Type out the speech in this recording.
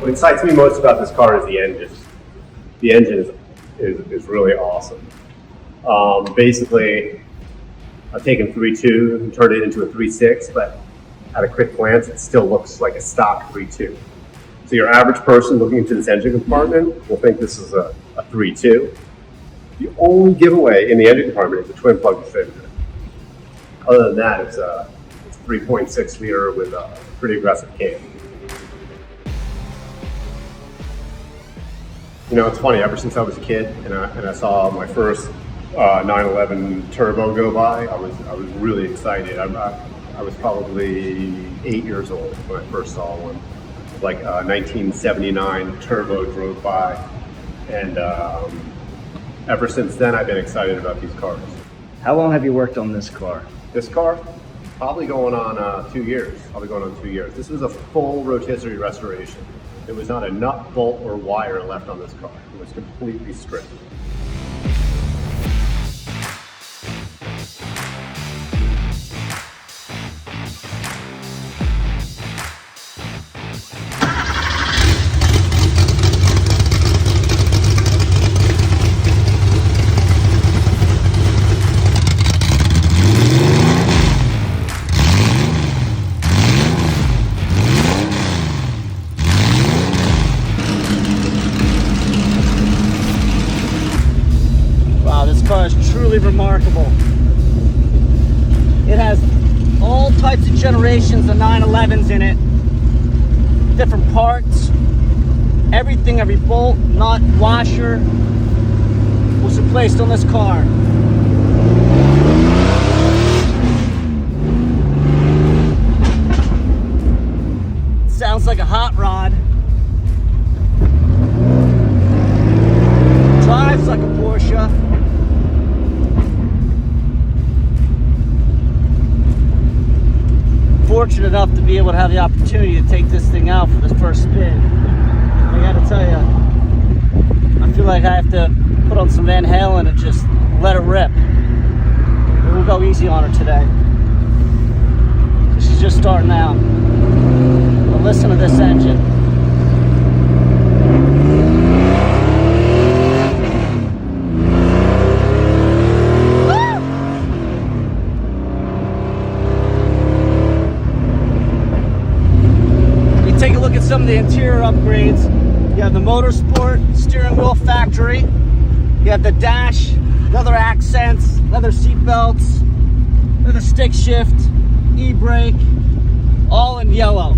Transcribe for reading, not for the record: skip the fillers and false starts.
what excites me most about this car is the engine. The engine is really awesome. Basically, I've taken 3.2 and turned it into a 3.6, but at a quick glance, it still looks like a stock 3.2. So your average person looking into this engine compartment will think this is a 3.2. The only giveaway in the engine compartment is the twin plug distributor. Other than that, it's 3.6 liter with a pretty aggressive cam. You know, it's funny, ever since I was a kid and I saw my first 911 Turbo go by, I was really excited. I was probably 8 years old when I first saw one. Like 1979 Turbo drove by, and ever since then I've been excited about these cars. How long have you worked on this car? This car, probably going on 2 years. Probably going on 2 years. This was a full rotisserie restoration. There was not a nut, bolt, or wire left on this car. It was completely stripped. Car is truly remarkable. It has all types of generations of 911s in it, different parts, everything, every bolt, nut, washer was replaced on this car. Sounds like a hot rod. Drives like a Porsche. Fortunate enough to be able to have the opportunity to take this thing out for this first spin. I gotta tell you, I feel like I have to put on some Van Halen and just let it rip. We'll go easy on her today. She's just starting out. But listen to this engine. Take a look at some of the interior upgrades. You have the motorsport steering wheel factory. You have the dash, leather accents, leather seat belts, leather stick shift, e-brake, all in yellow.